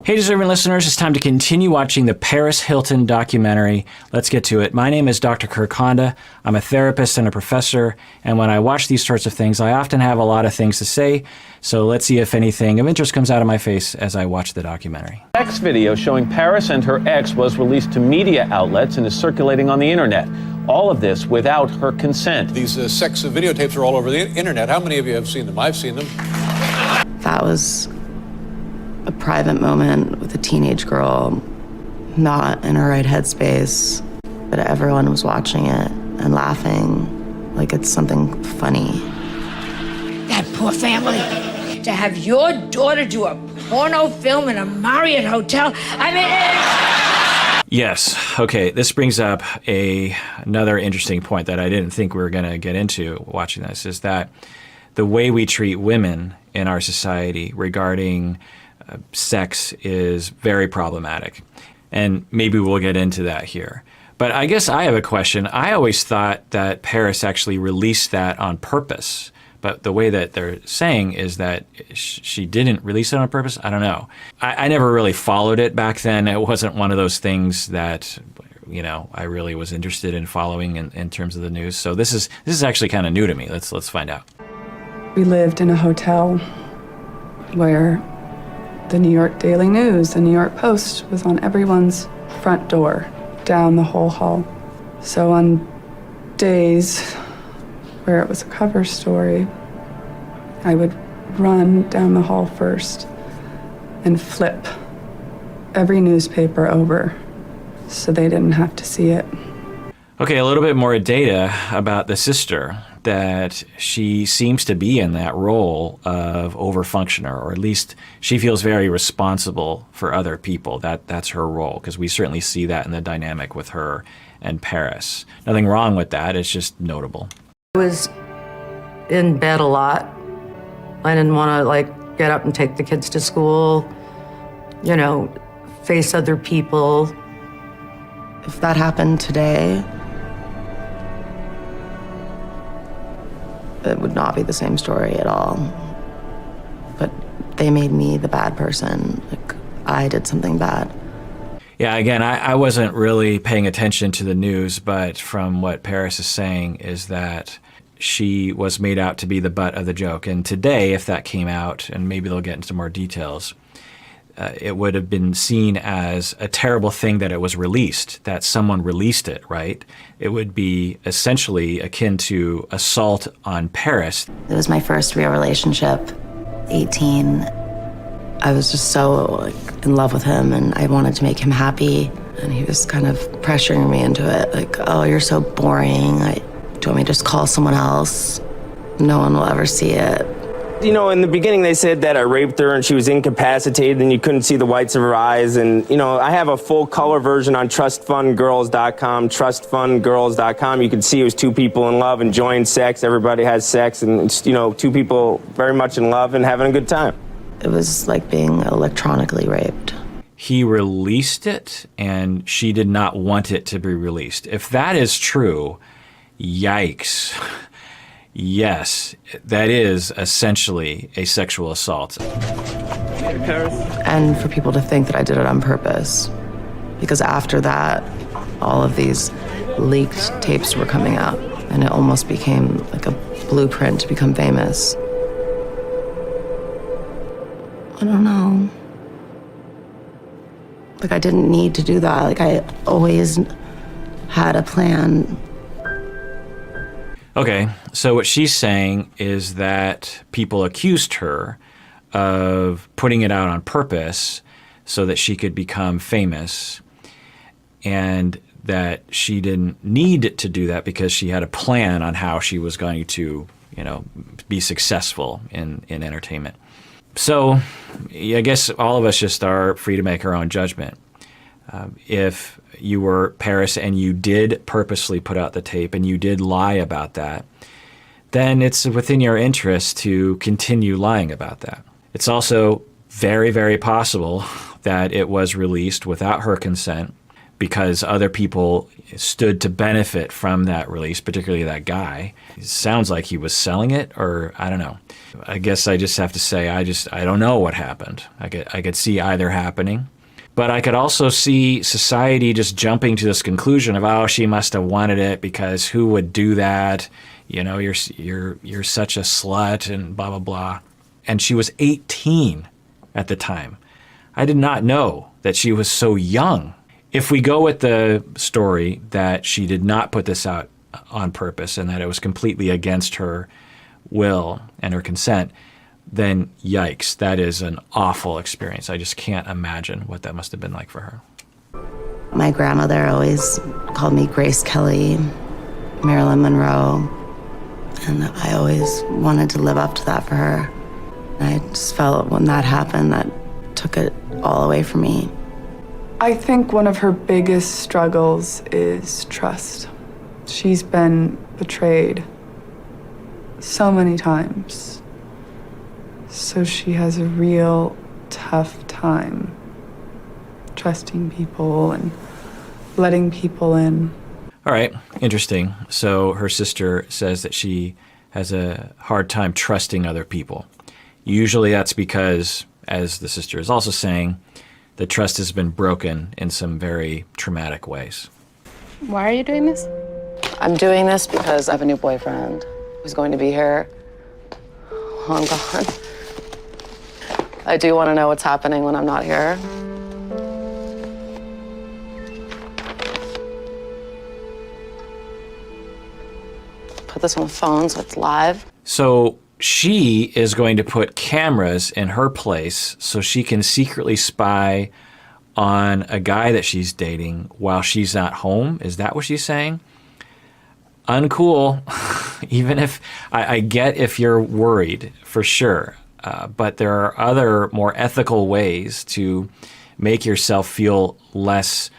Hey, deserving listeners, it's time to continue watching the Paris Hilton documentary. Let's get to it. My name is Dr. Kirk. I'm a therapist and a professor, and when I watch these sorts of things, I often have a lot of things to say, so let's see if anything of interest comes out of my face as I watch the documentary. Sex video showing Paris and her ex was released to media outlets and is circulating on the internet. All of this without her consent. These sex videotapes are all over the internet. How many of you have seen them? I've seen them. That was a private moment with a teenage girl, not in her right headspace, but everyone was watching it and laughing like it's something funny. That poor family. To have your daughter do a porno film in a Marriott hotel, Yes. Okay. This brings up another interesting point that I didn't think we were going to get into watching this, is that the way we treat women in our society regarding sex is very problematic. And maybe we'll get into that here. But I guess I have a question. I always thought that Paris actually released that on purpose. But the way that they're saying is that she didn't release it on purpose. I don't know. I never really followed it back then. It wasn't one of those things that, you know, I really was interested in following in terms of the news. So this is actually kind of new to me. Let's find out. We lived in a hotel where the New York Daily News, the New York Post was on everyone's front door, down the whole hall. So on days where it was a cover story, I would run down the hall first and flip every newspaper over so they didn't have to see it. Okay, a little bit more data about the sister, that she seems to be in that role of overfunctioner, or at least she feels very responsible for other people. That's her role, because we certainly see that in the dynamic with her and Paris. Nothing wrong with that, it's just notable. I was in bed a lot. I didn't want to get up and take the kids to school, face other people. If that happened today, it would not be the same story at all. But they made me the bad person. I did something bad. Yeah, again, I wasn't really paying attention to the news, but from what Paris is saying is that she was made out to be the butt of the joke. And today, if that came out, and maybe they'll get into more details, it would have been seen as a terrible thing that it was released, that someone released it, right? It would be essentially akin to assault on Paris. It was my first real relationship, 18. I was just so in love with him, and I wanted to make him happy. And he was kind of pressuring me into it, oh, you're so boring. Do you want me to just call someone else? No one will ever see it. In the beginning they said that I raped her and she was incapacitated and you couldn't see the whites of her eyes. And, I have a full color version on trustfundgirls.com, trustfundgirls.com. You can see it was two people in love enjoying sex. Everybody has sex, and it's, two people very much in love and having a good time. It was like being electronically raped. He released it and she did not want it to be released. If that is true, yikes. Yes, that is essentially a sexual assault. And for people to think that I did it on purpose. Because after that, all of these leaked tapes were coming out, and it almost became like a blueprint to become famous. I don't know. I didn't need to do that. I always had a plan. Okay, so what she's saying is that people accused her of putting it out on purpose so that she could become famous, and that she didn't need to do that because she had a plan on how she was going to, be successful in entertainment. So I guess all of us just are free to make our own judgment. If you were Paris and you did purposely put out the tape and you did lie about that, then it's within your interest to continue lying about that. It's also very, very possible that it was released without her consent, because other people stood to benefit from that release, particularly that guy. It sounds like he was selling it, or I don't know. I guess I just have to say I don't know what happened. I could see either happening. But I could also see society just jumping to this conclusion of, oh, she must have wanted it because who would do that? You know, you're such a slut and blah, blah, blah. And she was 18 at the time. I did not know that she was so young. If we go with the story that she did not put this out on purpose and that it was completely against her will and her consent, then yikes, that is an awful experience. I just can't imagine what that must have been like for her. My grandmother always called me Grace Kelly, Marilyn Monroe, and I always wanted to live up to that for her. I just felt when that happened, that took it all away from me. I think one of her biggest struggles is trust. She's been betrayed so many times. So she has a real tough time trusting people and letting people in. All right, interesting. So her sister says that she has a hard time trusting other people. Usually that's because, as the sister is also saying, the trust has been broken in some very traumatic ways. Why are you doing this? I'm doing this because I have a new boyfriend who's going to be here while I'm gone. I do want to know what's happening when I'm not here. Put this on the phone so it's live. So she is going to put cameras in her place so she can secretly spy on a guy that she's dating while she's not home. Is that what she's saying? Uncool. Even if I get if you're worried, for sure. But there are other more ethical ways to make yourself feel less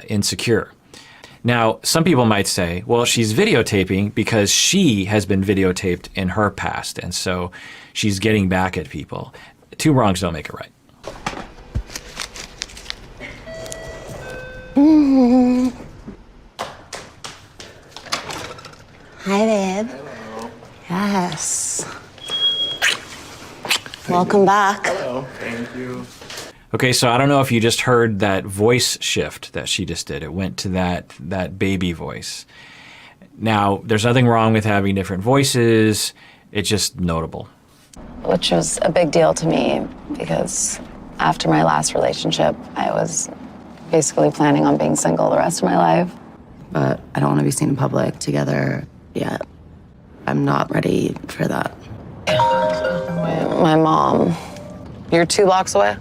insecure. Now, some people might say, well, she's videotaping because she has been videotaped in her past, and so she's getting back at people. Two wrongs don't make it right. Mm-hmm. Hi, babe. Hello. Yes. Welcome back. Hello, thank you. Okay, so I don't know if you just heard that voice shift that she just did. It went to that baby voice. Now, there's nothing wrong with having different voices. It's just notable. Which was a big deal to me because after my last relationship, I was basically planning on being single the rest of my life. But I don't want to be seen in public together yet. I'm not ready for that. My mom. You're 2 blocks away?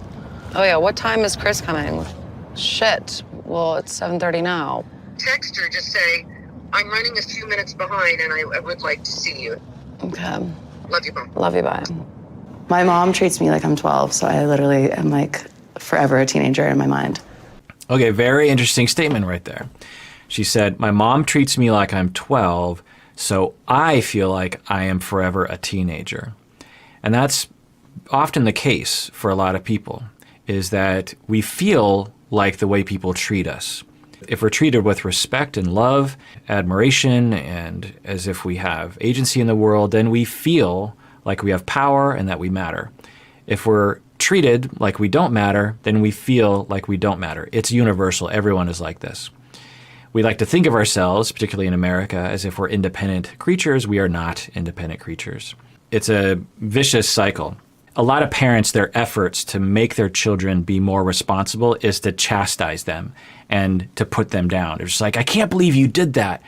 Oh yeah, what time is Chris coming? Shit, well, it's 7:30 now. Text her, just say, I'm running a few minutes behind and I would like to see you. Okay. Love you, Mom. Love you, bye. My mom treats me like I'm 12, so I literally am like forever a teenager in my mind. Okay, very interesting statement right there. She said, my mom treats me like I'm 12, so I feel like I am forever a teenager. And that's often the case for a lot of people, is that we feel like the way people treat us. If we're treated with respect and love, admiration, and as if we have agency in the world, then we feel like we have power and that we matter. If we're treated like we don't matter, then we feel like we don't matter. It's universal. Everyone is like this. We like to think of ourselves, particularly in America, as if we're independent creatures. We are not independent creatures. It's a vicious cycle. A lot of parents, their efforts to make their children be more responsible is to chastise them and to put them down. They're just like, I can't believe you did that.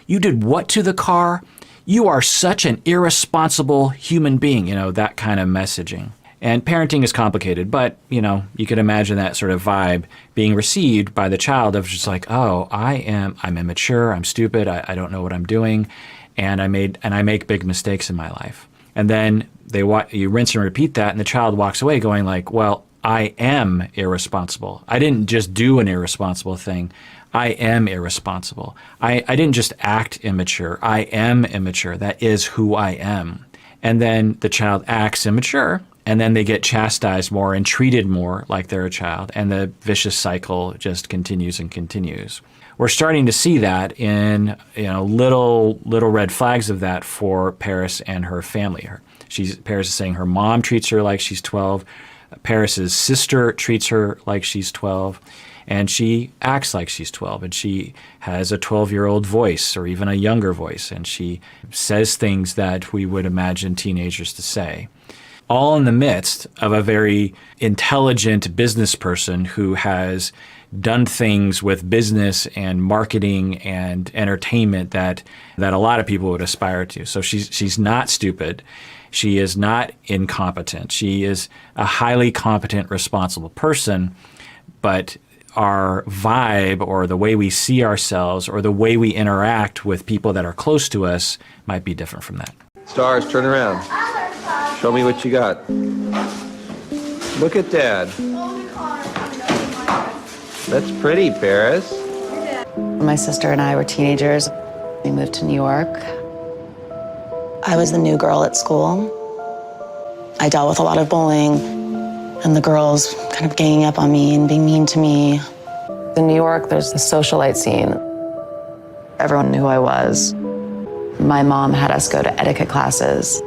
You did what to the car? You are such an irresponsible human being, that kind of messaging. And parenting is complicated, but, you can imagine that sort of vibe being received by the child of just like, oh, I'm immature, I'm stupid, I don't know what I'm doing, and I make big mistakes in my life. And then you rinse and repeat that, and the child walks away going like, well, I am irresponsible. I didn't just do an irresponsible thing. I am irresponsible. I didn't just act immature. I am immature. That is who I am. And then the child acts immature, and then they get chastised more and treated more like they're a child, and the vicious cycle just continues and continues. We're starting to see that in little red flags of that for Paris and her family. Paris is saying her mom treats her like she's 12. Paris's sister treats her like she's 12, and she acts like she's 12, and she has a 12-year-old voice or even a younger voice, and she says things that we would imagine teenagers to say. All in the midst of a very intelligent business person who has done things with business and marketing and entertainment that a lot of people would aspire to. So she's not stupid. She is not incompetent. She is a highly competent, responsible person, but our vibe or the way we see ourselves or the way we interact with people that are close to us might be different from that. Stars, turn around. Show me what you got. Look at Dad. That's pretty, Paris. My sister and I were teenagers. We moved to New York. I was the new girl at school. I dealt with a lot of bullying and the girls kind of ganging up on me and being mean to me. In New York, there's the socialite scene. Everyone knew who I was. My mom had us go to etiquette classes.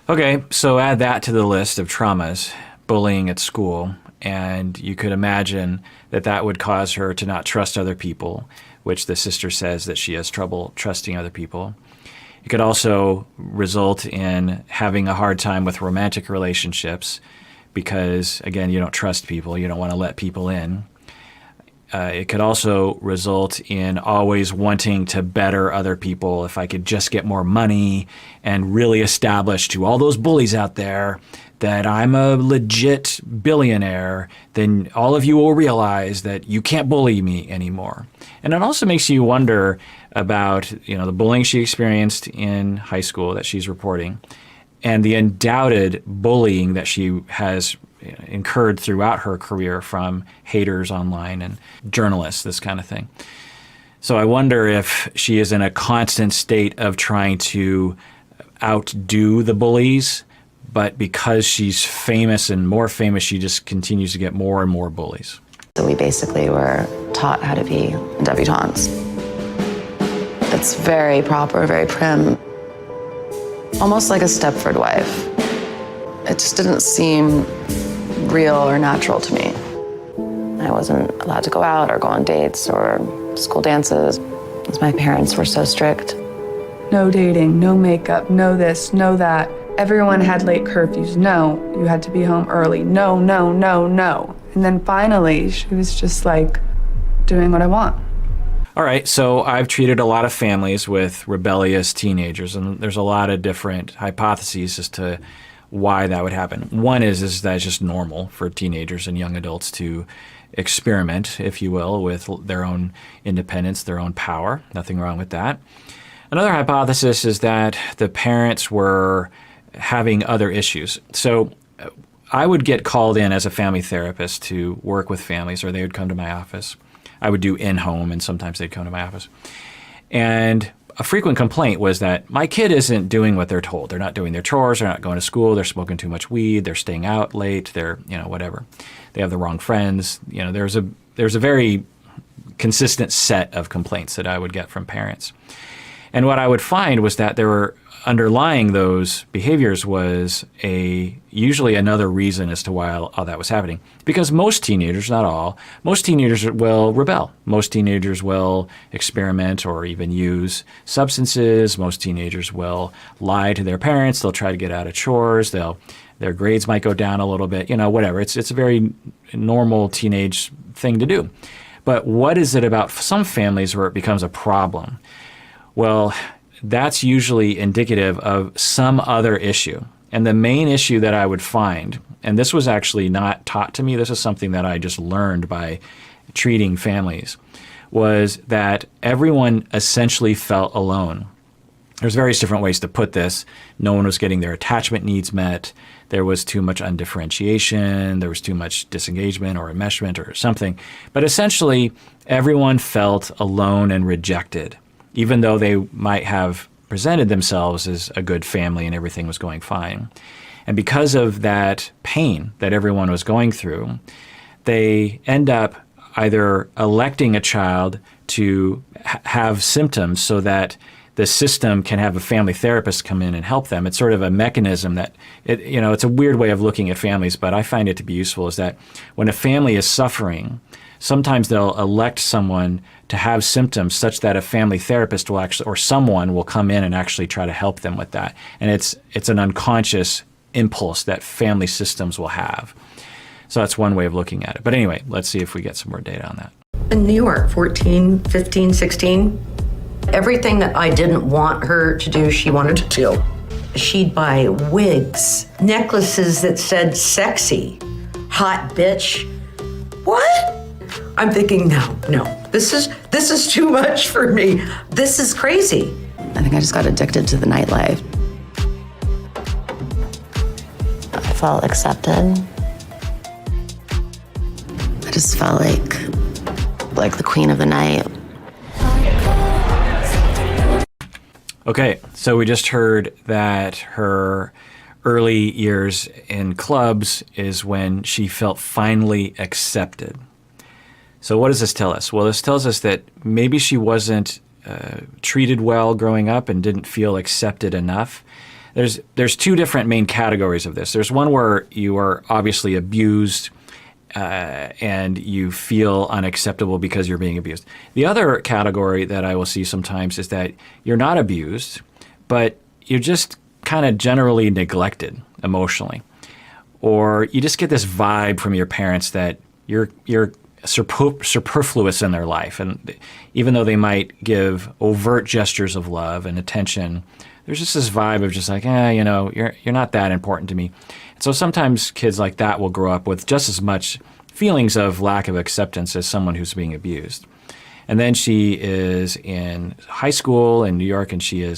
Okay, so add that to the list of traumas, bullying at school, and you could imagine that would cause her to not trust other people, which the sister says that she has trouble trusting other people. It could also result in having a hard time with romantic relationships because, again, you don't trust people. You don't want to let people in. It could also result in always wanting to better other people. If I could just get more money and really establish to all those bullies out there that I'm a legit billionaire, then all of you will realize that you can't bully me anymore. And it also makes you wonder about the bullying she experienced in high school that she's reporting and the undoubted bullying that she has incurred throughout her career from haters online and journalists, this kind of thing. So I wonder if she is in a constant state of trying to outdo the bullies, but because she's famous and more famous, she just continues to get more and more bullies. So we basically were taught how to be debutantes. It's very proper, very prim, almost like a Stepford wife. It just didn't seem real or natural to me. I wasn't allowed to go out or go on dates or school dances because my parents were so strict. No dating, no makeup, no this, no that. Everyone had late curfews. No, you had to be home early. No, no, no, no. And then finally, she was just like, doing what I want. All right, so I've treated a lot of families with rebellious teenagers, and there's a lot of different hypotheses as to why that would happen. One is that it's just normal for teenagers and young adults to experiment, if you will, with their own independence, their own power. Nothing wrong with that. Another hypothesis is that the parents were having other issues. So I would get called in as a family therapist to work with families, or they would come to my office. I would do in-home, and sometimes they'd come to my office. And a frequent complaint was that my kid isn't doing what they're told. They're not doing their chores, they're not going to school, they're smoking too much weed, they're staying out late, they're, whatever. They have the wrong friends. There's a very consistent set of complaints that I would get from parents. And what I would find was that there were underlying those behaviors was usually another reason as to why all that was happening. Because most teenagers, not all, most teenagers will rebel. Most teenagers will experiment or even use substances. Most teenagers will lie to their parents. They'll try to get out of chores. Their grades might go down a little bit, whatever. It's a very normal teenage thing to do. But what is it about some families where it becomes a problem? Well, that's usually indicative of some other issue. And the main issue that I would find, and this was actually not taught to me, this is something that I just learned by treating families, was that everyone essentially felt alone. There's various different ways to put this. No one was getting their attachment needs met. There was too much undifferentiation. There was too much disengagement or enmeshment or something. But essentially, everyone felt alone and rejected, even though they might have presented themselves as a good family and everything was going fine. And because of that pain that everyone was going through, they end up either electing a child to have symptoms so that the system can have a family therapist come in and help them. It's sort of a mechanism that, it's a weird way of looking at families, but I find it to be useful, is that when a family is suffering, sometimes they'll elect someone to have symptoms such that a family therapist will actually, or someone will come in and actually try to help them with that. And it's an unconscious impulse that family systems will have. So that's one way of looking at it. But anyway, let's see if we get some more data on that. In New York, 14, 15, 16, everything that I didn't want her to do, she wanted to do. She'd buy wigs, necklaces that said sexy, hot bitch. What? I'm thinking, no, this is too much for me. This is crazy. I think I just got addicted to the nightlife. I felt accepted. I just felt like the queen of the night. Okay, so we just heard that her early years in clubs is when she felt finally accepted. So what does this tell us? Well, this tells us that maybe she wasn't treated well growing up and didn't feel accepted enough. There's two different main categories of this. There's one where you are obviously abused and you feel unacceptable because you're being abused. The other category that I will see sometimes is that you're not abused, but you're just kind of generally neglected emotionally. Or you just get this vibe from your parents that you're superfluous in their life. And even though they might give overt gestures of love and attention, there's just this vibe of just like, you're not that important to me. So sometimes kids like that will grow up with just as much feelings of lack of acceptance as someone who's being abused. And then she is in high school in New York and she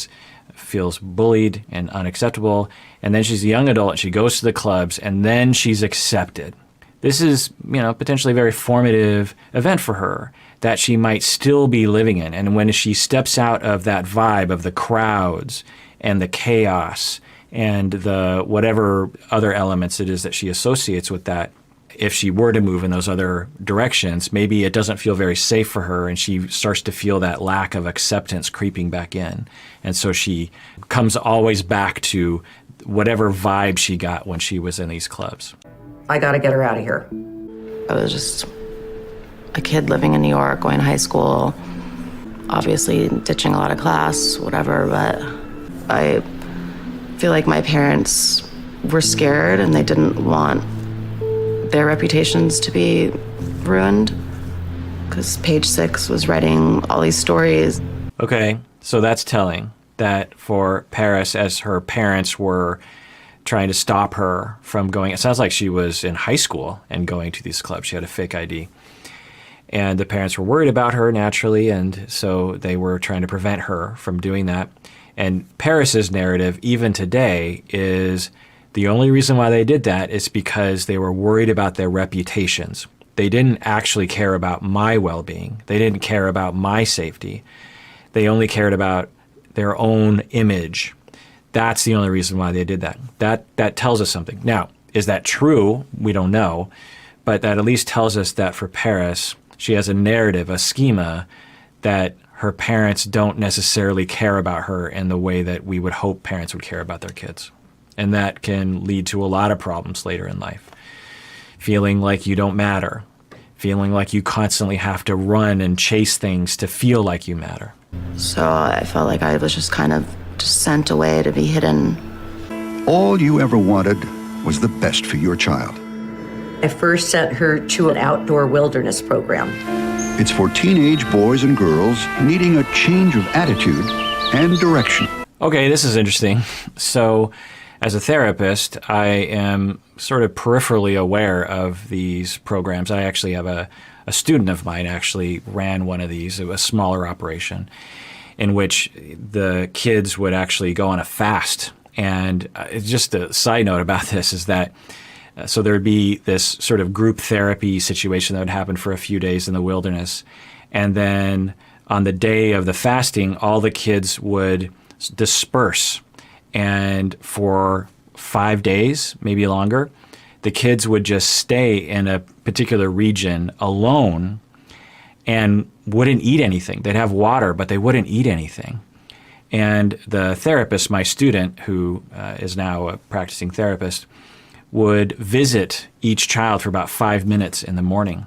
feels bullied and unacceptable. And then she's a young adult and she goes to the clubs and then she's accepted. This is, potentially a very formative event for her that she might still be living in. And when she steps out of that vibe of the crowds and the chaos and the whatever other elements it is that she associates with that, if she were to move in those other directions, maybe it doesn't feel very safe for her and she starts to feel that lack of acceptance creeping back in. And so she comes always back to whatever vibe she got when she was in these clubs. I gotta get her out of here. I was just a kid living in New York, going to high school, obviously ditching a lot of class, whatever, but I feel like my parents were scared and they didn't want their reputations to be ruined because Page Six was writing all these stories. Okay, so that's telling that for Paris, as her parents were trying to stop her from going, it sounds like she was in high school and going to these clubs. She had a fake ID. And the parents were worried about her naturally, and so they were trying to prevent her from doing that. And Paris's narrative, even today, is the only reason why they did that is because they were worried about their reputations. They didn't actually care about my well-being. They didn't care about my safety. They only cared about their own image. That's the only reason why they did that. That tells us something. Now, is that true? We don't know. But that at least tells us that for Paris, she has a narrative, a schema, that her parents don't necessarily care about her in the way that we would hope parents would care about their kids. And that can lead to a lot of problems later in life. Feeling like you don't matter. Feeling like you constantly have to run and chase things to feel like you matter. So I felt like I was just kind of sent away to be hidden. All you ever wanted was the best for your child. I first sent her to an outdoor wilderness program. It's for teenage boys and girls needing a change of attitude and direction. Okay, this is interesting. So, as a therapist, I am sort of peripherally aware of these programs. I actually have a student of mine actually ran one of these, a smaller operation, in which the kids would actually go on a fast. And just a side note about this is that so there would be this sort of group therapy situation that would happen for a few days in the wilderness. And then on the day of the fasting, all the kids would disperse. And for 5 days, maybe longer, the kids would just stay in a particular region alone and wouldn't eat anything. They'd have water, but they wouldn't eat anything. And the therapist, my student, who is now a practicing therapist, would visit each child for about 5 minutes in the morning.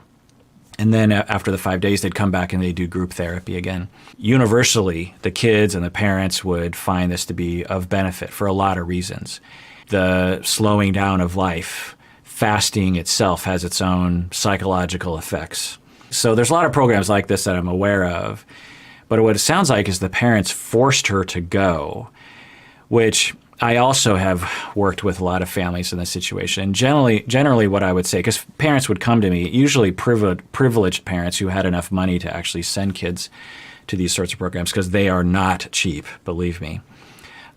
And then after the 5 days, they'd come back and they'd do group therapy again. Universally, the kids and the parents would find this to be of benefit for a lot of reasons. The slowing down of life, fasting itself has its own psychological effects. So there's a lot of programs like this that I'm aware of. But what it sounds like is the parents forced her to go, which I also have worked with a lot of families in this situation. And generally what I would say, because parents would come to me, usually privileged parents who had enough money to actually send kids to these sorts of programs, because they are not cheap, believe me.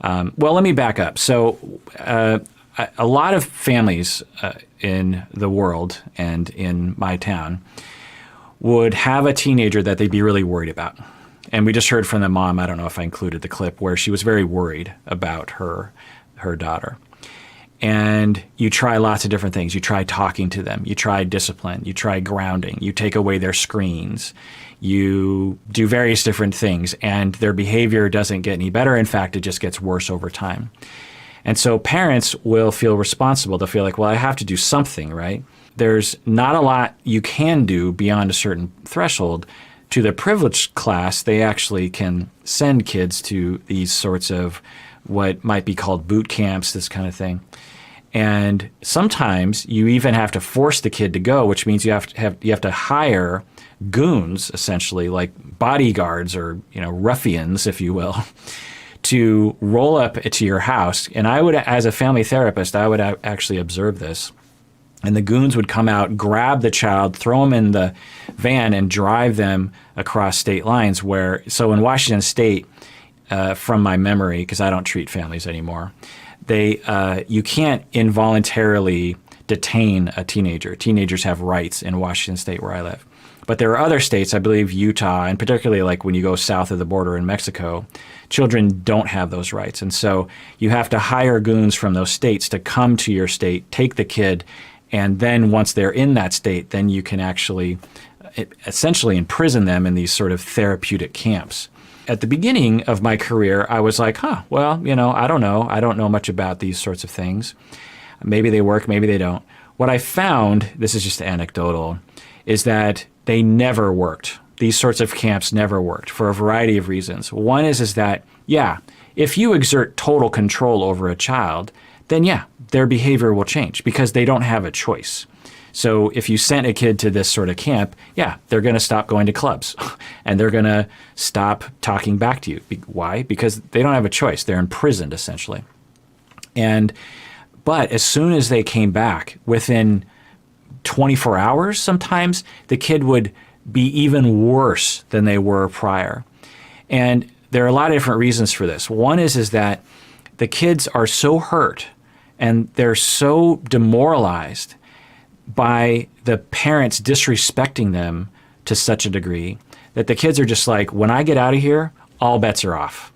Well, let me back up. So a lot of families in the world and in my town would have a teenager that they'd be really worried about. And we just heard from the mom, I don't know if I included the clip, where she was very worried about her daughter. And you try lots of different things. You try talking to them. You try discipline. You try grounding. You take away their screens. You do various different things, and their behavior doesn't get any better. In fact, it just gets worse over time. And so parents will feel responsible. They'll feel like, well, I have to do something, right? There's not a lot you can do beyond a certain threshold. To the privileged class, they actually can send kids to these sorts of what might be called boot camps, this kind of thing. And sometimes you even have to force the kid to go, which means you have to hire goons, essentially, like bodyguards or ruffians, if you will, to roll up to your house. And I would, as a family therapist, I would actually observe this. And the goons would come out, grab the child, throw them in the van, and drive them across state lines. So in Washington State, from my memory, because I don't treat families anymore, you can't involuntarily detain a teenager. Teenagers have rights in Washington State, where I live. But there are other states, I believe Utah, and particularly like when you go south of the border in Mexico, children don't have those rights. And so you have to hire goons from those states to come to your state, take the kid, and then once they're in that state, then you can actually essentially imprison them in these sort of therapeutic camps. At the beginning of my career, I was like, I don't know. I don't know much about these sorts of things. Maybe they work, maybe they don't. What I found, this is just anecdotal, is that they never worked. These sorts of camps never worked for a variety of reasons. One is that, if you exert total control over a child, then their behavior will change because they don't have a choice. So if you sent a kid to this sort of camp, they're going to stop going to clubs and they're going to stop talking back to you. Why? Because they don't have a choice. They're imprisoned, essentially. But as soon as they came back, within 24 hours sometimes, the kid would be even worse than they were prior. And there are a lot of different reasons for this. One is that the kids are so hurt and they're so demoralized by the parents disrespecting them to such a degree that the kids are just like, when I get out of here, all bets are off.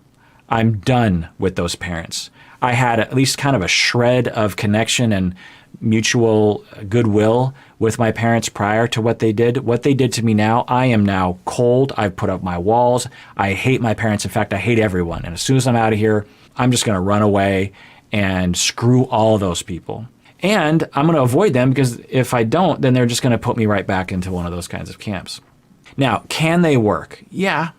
I'm done with those parents. I had at least kind of a shred of connection and mutual goodwill with my parents prior to what they did. What they did to me now, I am now cold. I've put up my walls. I hate my parents. In fact, I hate everyone. And as soon as I'm out of here, I'm just going to run away and screw all those people. And I'm going to avoid them because if I don't, then they're just going to put me right back into one of those kinds of camps. Now, can they work? Yeah.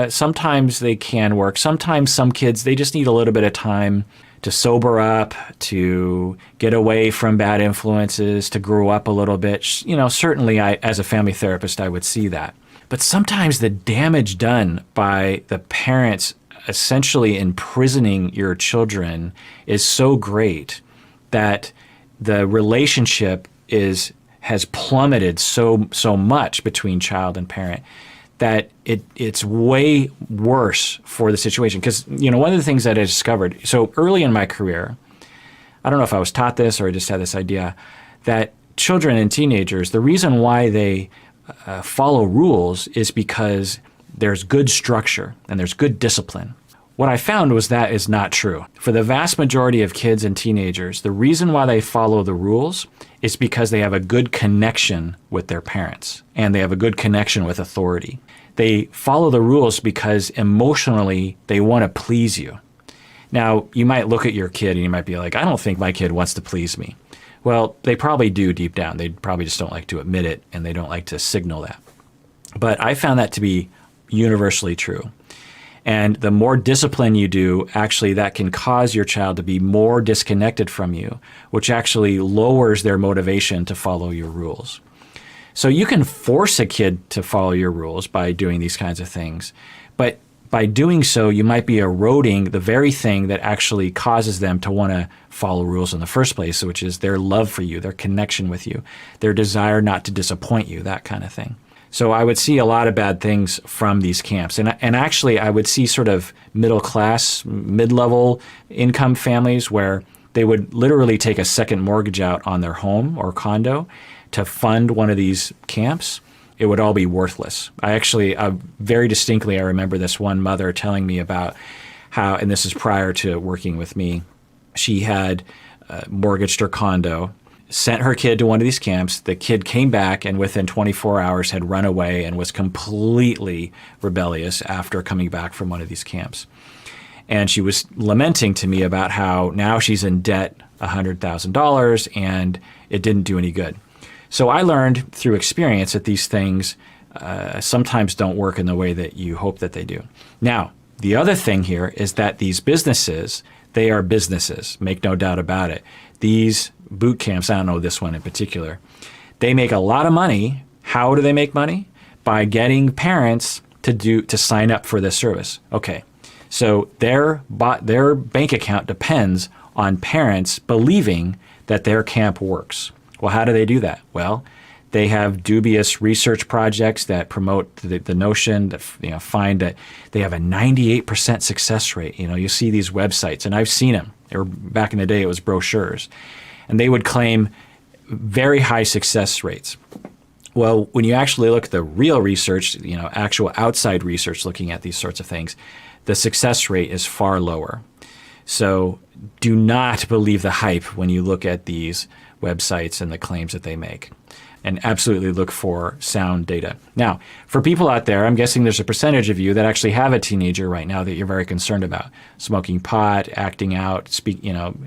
Sometimes they can work. Sometimes some kids, they just need a little bit of time to sober up, to get away from bad influences, to grow up a little bit. Certainly as a family therapist, I would see that. But sometimes the damage done by the parents essentially imprisoning your children is so great that the relationship has plummeted so much between child and parent that it's way worse for the situation. Because, one of the things that I discovered, so early in my career, I don't know if I was taught this or I just had this idea, that children and teenagers, the reason why they follow rules is because there's good structure and there's good discipline. What I found was that is not true. For the vast majority of kids and teenagers, the reason why they follow the rules is because they have a good connection with their parents and they have a good connection with authority. They follow the rules because emotionally they want to please you. Now, you might look at your kid and you might be like, I don't think my kid wants to please me. Well, they probably do deep down. They probably just don't like to admit it and they don't like to signal that. But I found that to be universally true. And the more discipline you do, actually that can cause your child to be more disconnected from you, which actually lowers their motivation to follow your rules. So you can force a kid to follow your rules by doing these kinds of things. But by doing so, you might be eroding the very thing that actually causes them to want to follow rules in the first place, which is their love for you, their connection with you, their desire not to disappoint you, that kind of thing. So I would see a lot of bad things from these camps. And actually, I would see sort of middle class, mid-level income families where they would literally take a second mortgage out on their home or condo to fund one of these camps. It would all be worthless. Very distinctly, I remember this one mother telling me about how, and this is prior to working with me, she had mortgaged her condo, sent her kid to one of these camps. The kid came back and within 24 hours had run away and was completely rebellious after coming back from one of these camps. And she was lamenting to me about how now she's in debt $100,000 and it didn't do any good. So I learned through experience that these things sometimes don't work in the way that you hope that they do. Now, the other thing here is that these businesses, they are businesses, make no doubt about it. These boot camps, I don't know this one in particular, they make a lot of money. How do they make money? By getting parents to sign up for this service. Okay, so their bank account depends on parents believing that their camp works. Well, how do they do that? Well, they have dubious research projects that promote the notion that find that they have a 98% success rate. You see these websites, and I've seen them. Back in the day, it was brochures, and they would claim very high success rates. Well, when you actually look at the real research, actual outside research looking at these sorts of things, the success rate is far lower. So do not believe the hype when you look at these websites and the claims that they make, and absolutely look for sound data. Now, for people out there, I'm guessing there's a percentage of you that actually have a teenager right now that you're very concerned about. Smoking pot, acting out,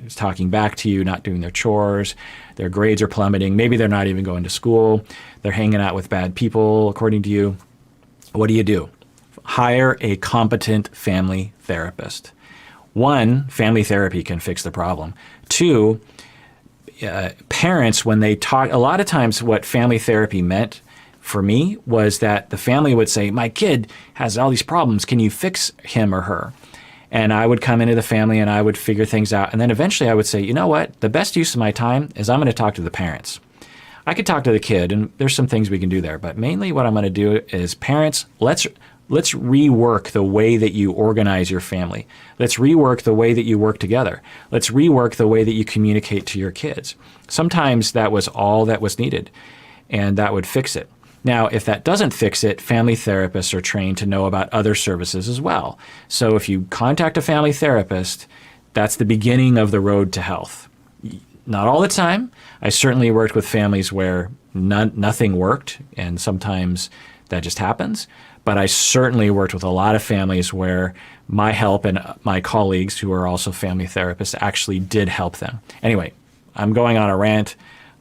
talking back to you, not doing their chores, their grades are plummeting, maybe they're not even going to school, they're hanging out with bad people, according to you. What do? Hire a competent family therapist. One, family therapy can fix the problem. Two, parents, when they talk, a lot of times what family therapy meant for me was that the family would say, my kid has all these problems, can you fix him or her? And I would come into the family and I would figure things out. And then eventually I would say, you know what, the best use of my time is I'm going to talk to the parents. I could talk to the kid and there's some things we can do there, but mainly what I'm going to do is parents, let's rework the way that you organize your family. Let's rework the way that you work together. Let's rework the way that you communicate to your kids. Sometimes that was all that was needed, and that would fix it. Now, if that doesn't fix it, family therapists are trained to know about other services as well. So if you contact a family therapist, that's the beginning of the road to health. Not all the time. I certainly worked with families where nothing worked, and sometimes that just happens. But I certainly worked with a lot of families where my help and my colleagues who are also family therapists actually did help them. Anyway, I'm going on a rant.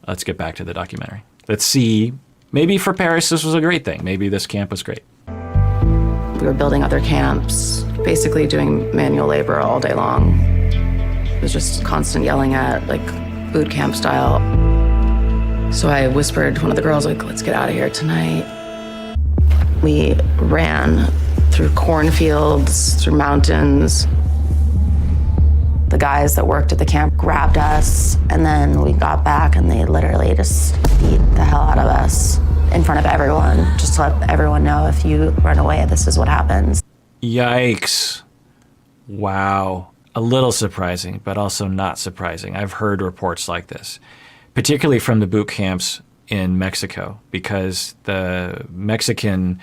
Let's get back to the documentary. Let's see, maybe for Paris this was a great thing. Maybe this camp was great. We were building other camps, basically doing manual labor all day long. It was just constant yelling at, like boot camp style. So I whispered to one of the girls, like, let's get out of here tonight. We ran through cornfields, through mountains. The guys that worked at the camp grabbed us, and then we got back and they literally just beat the hell out of us in front of everyone, just to let everyone know, if you run away, this is what happens. Yikes. Wow. A little surprising, but also not surprising. I've heard reports like this, particularly from the boot camps in Mexico, because the Mexican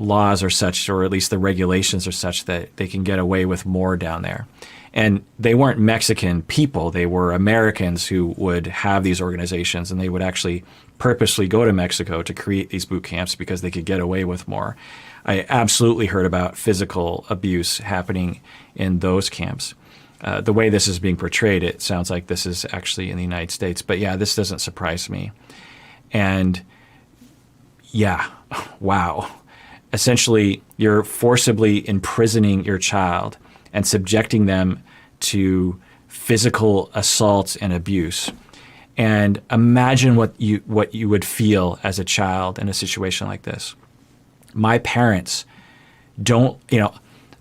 laws are such, or at least the regulations are such, that they can get away with more down there. And they weren't Mexican people. They were Americans who would have these organizations, and they would actually purposely go to Mexico to create these boot camps because they could get away with more. I absolutely heard about physical abuse happening in those camps. The way this is being portrayed, it sounds like this is actually in the United States. But yeah, this doesn't surprise me. And yeah, wow. Essentially, you're forcibly imprisoning your child and subjecting them to physical assaults and abuse. And imagine what you would feel as a child in a situation like this. My parents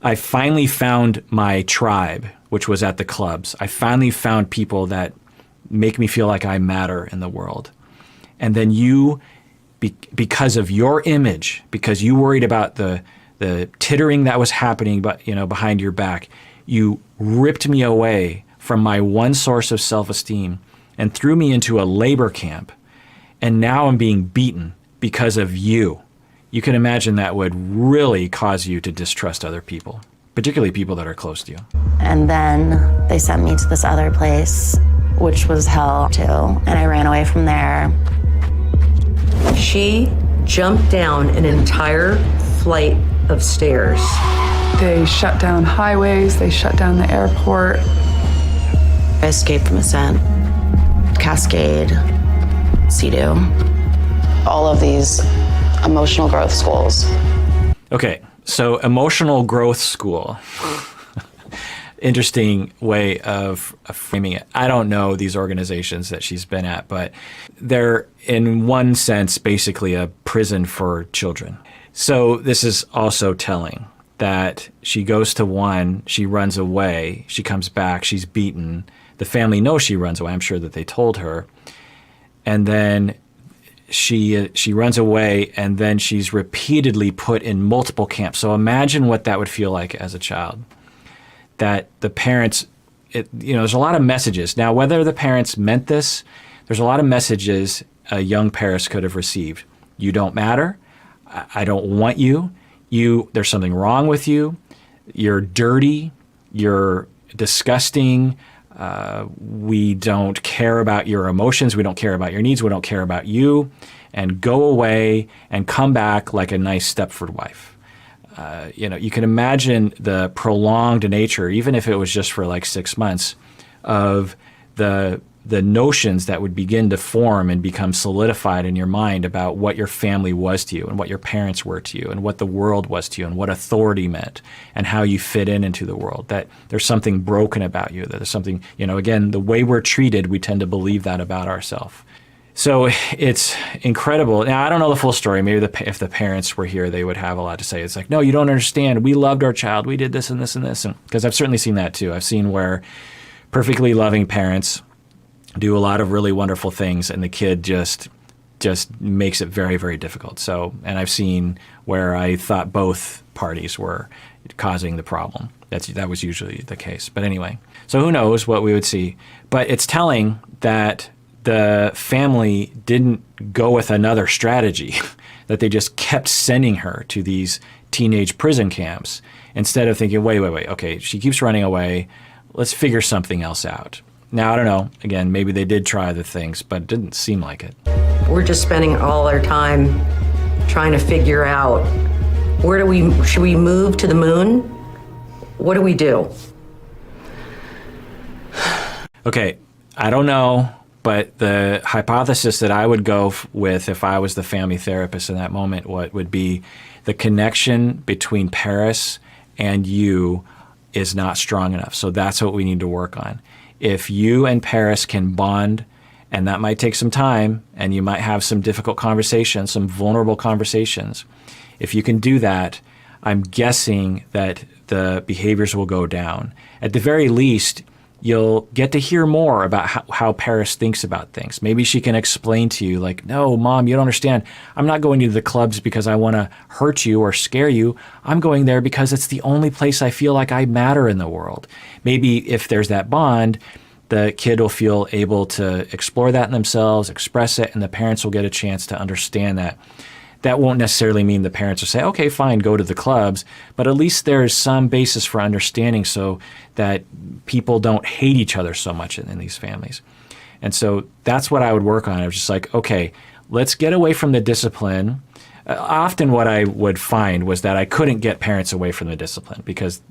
I finally found my tribe, which was at the clubs. I finally found people that make me feel like I matter in the world. And then you, because of your image, because you worried about the tittering that was happening, but behind your back, you ripped me away from my one source of self-esteem and threw me into a labor camp. And now I'm being beaten because of you. You can imagine that would really cause you to distrust other people, particularly people that are close to you. And then they sent me to this other place, which was hell too, and I ran away from there. She jumped down an entire flight of stairs. They shut down highways, they shut down the airport. I escaped from Ascent, Cascade, Sea-Doo, all of these emotional growth schools. Okay, so emotional growth school. Interesting way of framing it. I don't know these organizations that she's been at, but they're in one sense basically a prison for children. So this is also telling that she goes to one, she runs away, she comes back, she's beaten. The family knows she runs away. I'm sure that they told her. And then she runs away, and then she's repeatedly put in multiple camps. So imagine what that would feel like as a child. That the parents, there's a lot of messages. Now, whether the parents meant this, there's a lot of messages a young Paris could have received. You don't matter. I don't want you. There's something wrong with you. You're dirty. You're disgusting. We don't care about your emotions. We don't care about your needs. We don't care about you. And go away and come back like a nice Stepford wife. You can imagine the prolonged nature, even if it was just for like 6 months, of the notions that would begin to form and become solidified in your mind about what your family was to you and what your parents were to you and what the world was to you and what authority meant and how you fit into the world, that there's something broken about you, that there's something, again, the way we're treated, we tend to believe that about ourselves. So it's incredible. Now, I don't know the full story. Maybe if the parents were here, they would have a lot to say. It's like, no, you don't understand. We loved our child. We did this and this and this. Because I've certainly seen that too. I've seen where perfectly loving parents do a lot of really wonderful things, and the kid just makes it very, very difficult. So, and I've seen where I thought both parties were causing the problem. That was usually the case. But anyway, so who knows what we would see. But it's telling that the family didn't go with another strategy, that they just kept sending her to these teenage prison camps instead of thinking, wait, okay, she keeps running away. Let's figure something else out. Now, I don't know. Again, maybe they did try the things, but it didn't seem like it. We're just spending all our time trying to figure out should we move to the moon? What do we do? Okay, I don't know, but the hypothesis that I would go with if I was the family therapist in that moment, what would be the connection between Paris and you is not strong enough. So that's what we need to work on. If you and Paris can bond, and that might take some time, and you might have some difficult conversations, some vulnerable conversations. If you can do that, I'm guessing that the behaviors will go down. At the very least, you'll get to hear more about how Paris thinks about things. Maybe she can explain to you, like, no, Mom, you don't understand. I'm not going to the clubs because I want to hurt you or scare you. I'm going there because it's the only place I feel like I matter in the world. Maybe if there's that bond, the kid will feel able to explore that in themselves, express it, and the parents will get a chance to understand that that won't necessarily mean the parents will say, okay, fine, go to the clubs, but at least there's some basis for understanding so that people don't hate each other so much in these families. And so that's what I would work on. I was just like, okay, let's get away from the discipline. Often what I would find was that I couldn't get parents away from the discipline, because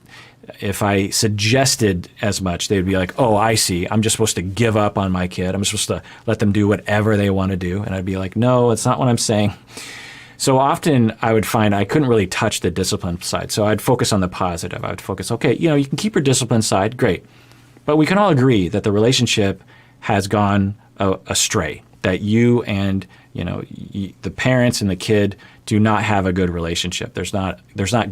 if I suggested as much, they'd be like, oh, I see. I'm just supposed to give up on my kid. I'm supposed to let them do whatever they want to do. And I'd be like, no, that's not what I'm saying. So often I would find I couldn't really touch the discipline side. So I'd focus on the positive. I would focus, okay, you can keep your discipline side, great. But we can all agree that the relationship has gone astray, that you and the parents and the kid do not have a good relationship. There's not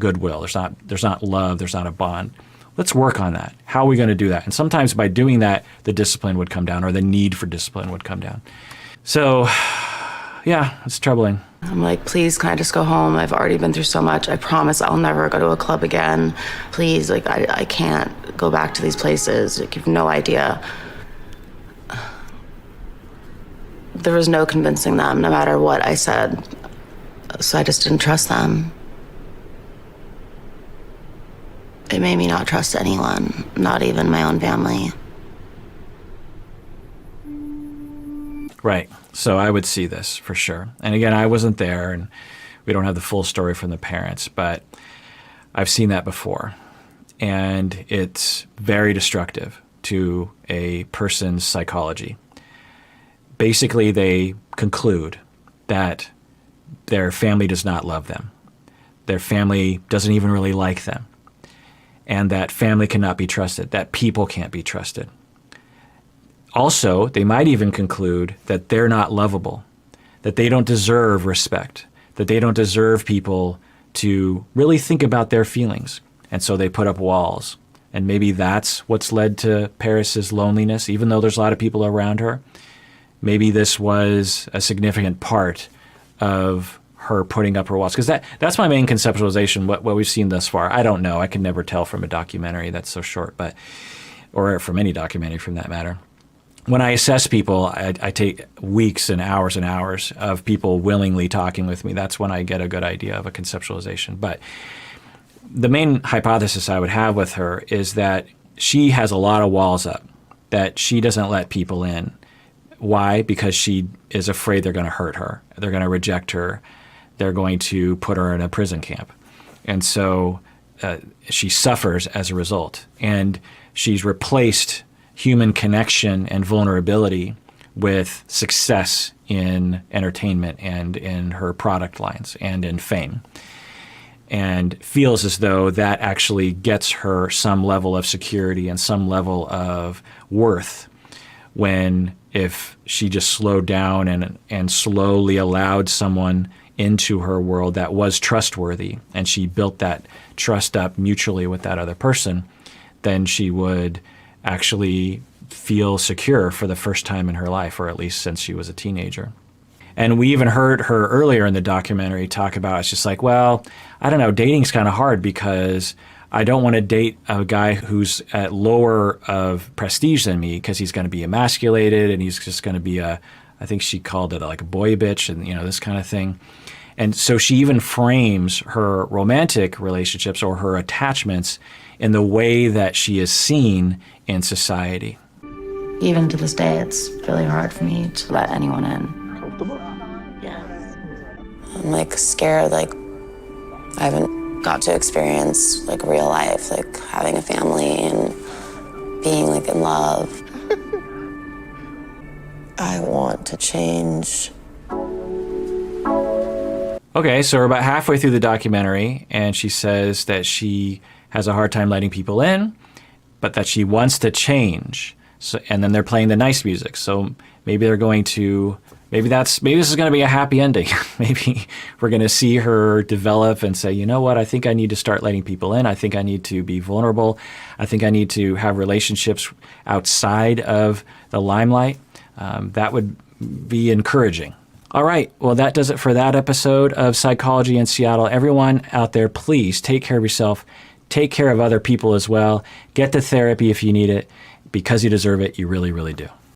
goodwill. There's not love. There's not a bond. Let's work on that. How are we going to do that? And sometimes by doing that, the discipline would come down, or the need for discipline would come down. So, yeah, it's troubling. I'm like, please, can I just go home? I've already been through so much. I promise I'll never go to a club again. Please, I can't go back to these places. You have no idea. There was no convincing them, no matter what I said. So I just didn't trust them. It made me not trust anyone, not even my own family. Right. So I would see this for sure. And again, I wasn't there, and we don't have the full story from the parents, but I've seen that before. And it's very destructive to a person's psychology. Basically, they conclude that their family does not love them. Their family doesn't even really like them. And that family cannot be trusted, that people can't be trusted. Also, they might even conclude that they're not lovable, that they don't deserve respect, that they don't deserve people to really think about their feelings. And so they put up walls. And maybe that's what's led to Paris's loneliness, even though there's a lot of people around her. Maybe this was a significant part of her putting up her walls. Because that's my main conceptualization, what we've seen thus far. I don't know. I can never tell from a documentary that's so short, or from any documentary for that matter. When I assess people, I take weeks and hours of people willingly talking with me. That's when I get a good idea of a conceptualization. But the main hypothesis I would have with her is that she has a lot of walls up, that she doesn't let people in. Why? Because she is afraid they're going to hurt her. They're going to reject her. They're going to put her in a prison camp. And so she suffers as a result. And she's replaced human connection and vulnerability with success in entertainment and in her product lines and in fame, and feels as though that actually gets her some level of security and some level of worth, when if she just slowed down and slowly allowed someone into her world that was trustworthy, and she built that trust up mutually with that other person, then she would actually feel secure for the first time in her life, or at least since she was a teenager. And we even heard her earlier in the documentary talk about, it's just like, well, I don't know, dating's kind of hard because I don't want to date a guy who's at lower of prestige than me, because he's going to be emasculated and he's just going to be I think she called it like a boy bitch, and this kind of thing. And so she even frames her romantic relationships or her attachments in the way that she is seen in society. Even to this day, it's really hard for me to let anyone in. Comfortable? Yes. I'm scared, I haven't got to experience real life, having a family and being in love. I want to change. Okay, so we're about halfway through the documentary, and she says that she has a hard time letting people in, but that she wants to change. So, and then they're playing the nice music. So maybe they're going to, maybe this is going to be a happy ending. Maybe we're going to see her develop and say, you know what, I think I need to start letting people in. I think I need to be vulnerable. I think I need to have relationships outside of the limelight. That would be encouraging. All right, well, that does it for that episode of Psychology in Seattle. Everyone out there, please take care of yourself. Take care of other people as well. Get the therapy if you need it, because you deserve it. You really, really do.